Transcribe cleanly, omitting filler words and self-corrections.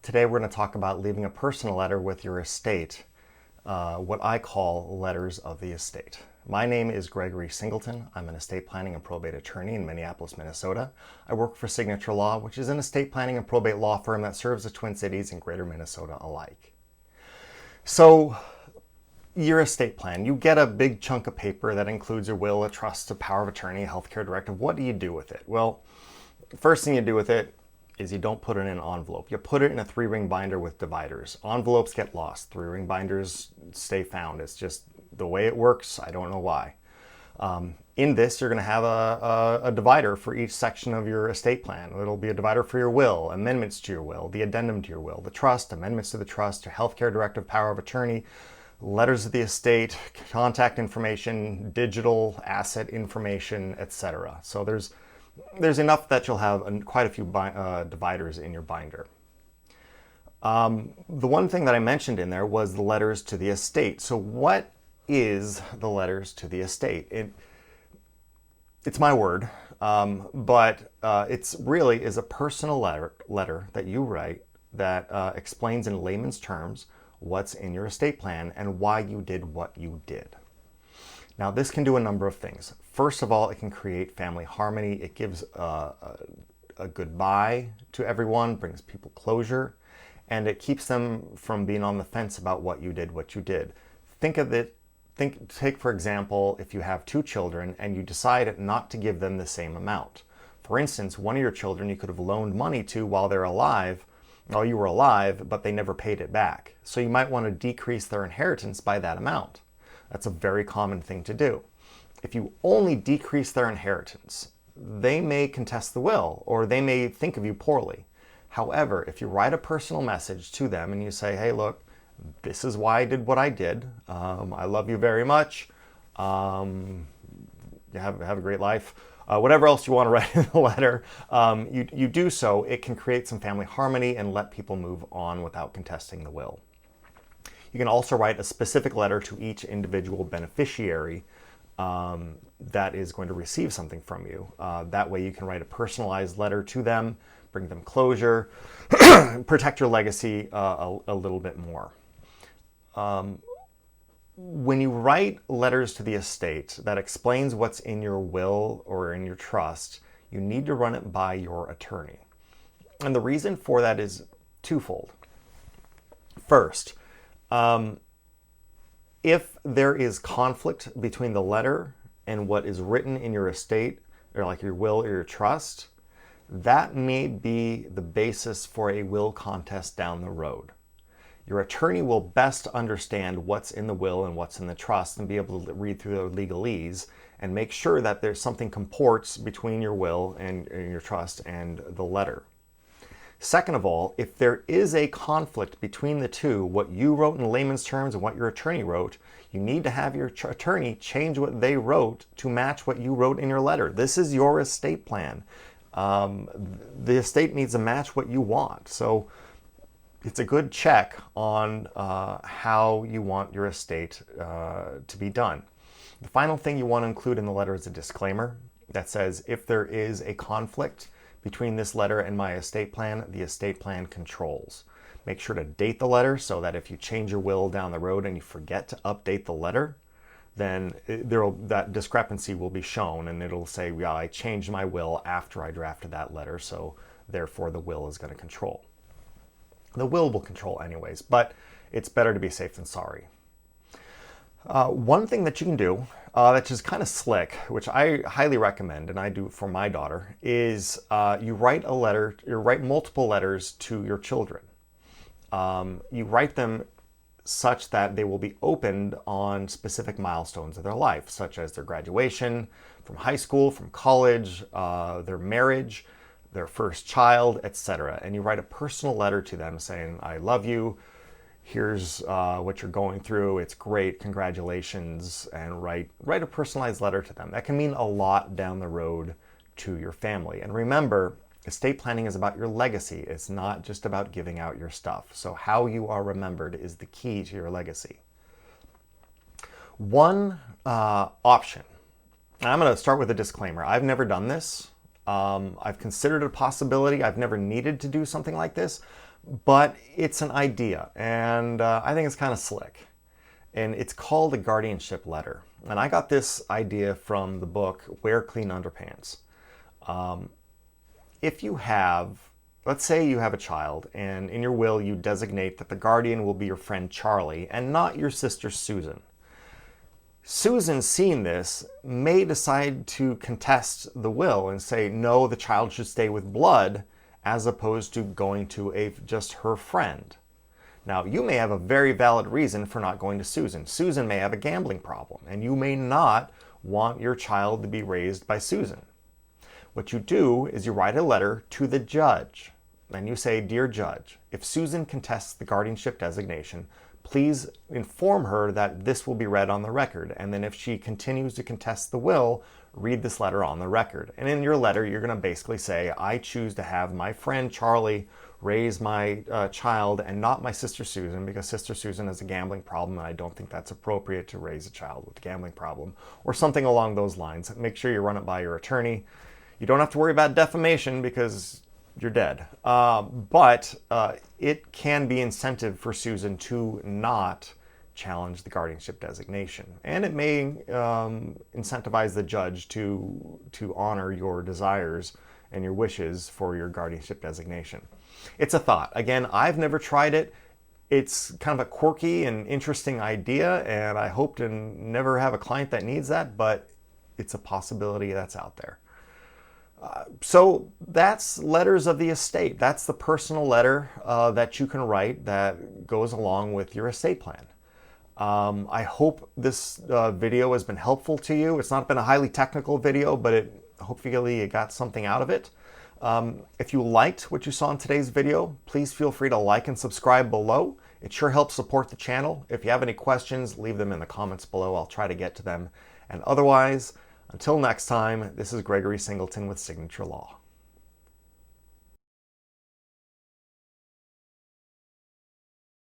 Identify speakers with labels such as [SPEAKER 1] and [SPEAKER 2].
[SPEAKER 1] Today we're going to talk about leaving a personal letter with your estate, what I call letters of the estate. My name is Gregory Singleton. I'm an estate planning and probate attorney in Minneapolis, Minnesota. I work for Signature Law, which is an estate planning and probate law firm that serves the Twin Cities and Greater Minnesota alike. So, your estate plan, you get a big chunk of paper that includes your will, a trust, a power of attorney, a healthcare directive. What do you do with it? Well, the first thing you do with it is you don't put it in an envelope. You put it in a 3-ring binder with dividers. Envelopes get lost. 3-ring binders stay found. It's just the way it works. I don't know why. In this, you're going to have a divider for each section of your estate plan. It'll be a divider for your will, amendments to your will, the addendum to your will, the trust, amendments to the trust, your healthcare directive, power of attorney, letters of the estate, contact information, digital asset information, etc. So there's enough that you'll have quite a few dividers in your binder. The one thing that I mentioned in there was the letters to the estate. So what is the letters to the estate? It's my word, but it's really is a personal letter that you write that explains in layman's terms what's in your estate plan and why you did what you did. Now, this can do a number of things. First of all, it can create family harmony. It gives a goodbye to everyone, brings people closure, and it keeps them from being on the fence about what you did. Think of it, take for example, if you have 2 children and you decide not to give them the same amount. For instance, one of your children you could have loaned money to while you were alive, but they never paid it back. So you might want to decrease their inheritance by that amount. That's a very common thing to do. If you only decrease their inheritance, they may contest the will or they may think of you poorly. However, if you write a personal message to them and you say, hey, look, this is why I did what I did. I love you very much. You have a great life. Whatever else you want to write in the letter, you do so. It can create some family harmony and let people move on without contesting the will. You can also write a specific letter to each individual beneficiary that is going to receive something from you. That way you can write a personalized letter to them, bring them closure, protect your legacy a little bit more. When you write letters to the estate that explains what's in your will or in your trust, you need to run it by your attorney. And the reason for that is twofold. First, if there is conflict between the letter and what is written in your estate, or like your will or your trust, that may be the basis for a will contest down the road. Your attorney will best understand what's in the will and what's in the trust and be able to read through the legalese and make sure that there's something comports between your will and your trust and the letter. Second of all, if there is a conflict between the two, what you wrote in layman's terms and what your attorney wrote, you need to have your attorney change what they wrote to match what you wrote in your letter. This is your estate plan. The estate needs to match what you want. So it's a good check on how you want your estate to be done. The final thing you want to include in the letter is a disclaimer that says if there is a conflict between this letter and my estate plan, the estate plan controls. Make sure to date the letter so that if you change your will down the road and you forget to update the letter, then that discrepancy will be shown and it'll say, yeah, I changed my will after I drafted that letter, so therefore the will is going to control. The will control anyways, but it's better to be safe than sorry. One thing that you can do that's just kind of slick, which I highly recommend, and I do for my daughter, is you write multiple letters to your children. You write them such that they will be opened on specific milestones of their life, such as their graduation from high school, from college, their marriage, their first child, etc. And you write a personal letter to them saying, I love you, here's what you're going through, it's great, congratulations, and write a personalized letter to them. That can mean a lot down the road to your family. And remember, estate planning is about your legacy. It's not just about giving out your stuff. So how you are remembered is the key to your legacy. One option, and I'm going to start with a disclaimer. I've never done this. I've considered it a possibility. I've never needed to do something like this, But it's an idea, and I think it's kind of slick. And it's called a guardianship letter. And I got this idea from the book Wear Clean Underpants. If you have, let's say you have a child, and in your will you designate that the guardian will be your friend Charlie and not your sister Susan. Susan, seeing this, may decide to contest the will and say, no, the child should stay with blood, as opposed to going to just her friend. Now, you may have a very valid reason for not going to Susan. Susan may have a gambling problem, and you may not want your child to be raised by Susan. What you do is you write a letter to the judge, and you say, Dear Judge, if Susan contests the guardianship designation, please inform her that this will be read on the record. And then if she continues to contest the will, read this letter on the record. And in your letter, you're going to basically say, I choose to have my friend Charlie raise my child and not my sister Susan, because sister Susan has a gambling problem and I don't think that's appropriate to raise a child with a gambling problem, or something along those lines. Make sure you run it by your attorney. You don't have to worry about defamation because you're dead. But it can be incentive for Susan to not challenge the guardianship designation. And it may incentivize the judge to honor your desires and your wishes for your guardianship designation. It's a thought. Again, I've never tried it. It's kind of a quirky and interesting idea, and I hope to never have a client that needs that, but it's a possibility that's out there. So that's letters of the estate. That's the personal letter that you can write that goes along with your estate plan. I hope this video has been helpful to you. It's not been a highly technical video, but hopefully you got something out of it. If you liked what you saw in today's video, please feel free to like and subscribe below. It sure helps support the channel. If you have any questions, leave them in the comments below. I'll try to get to them. And otherwise, until next time, this is Gregory Singleton with Signature Law.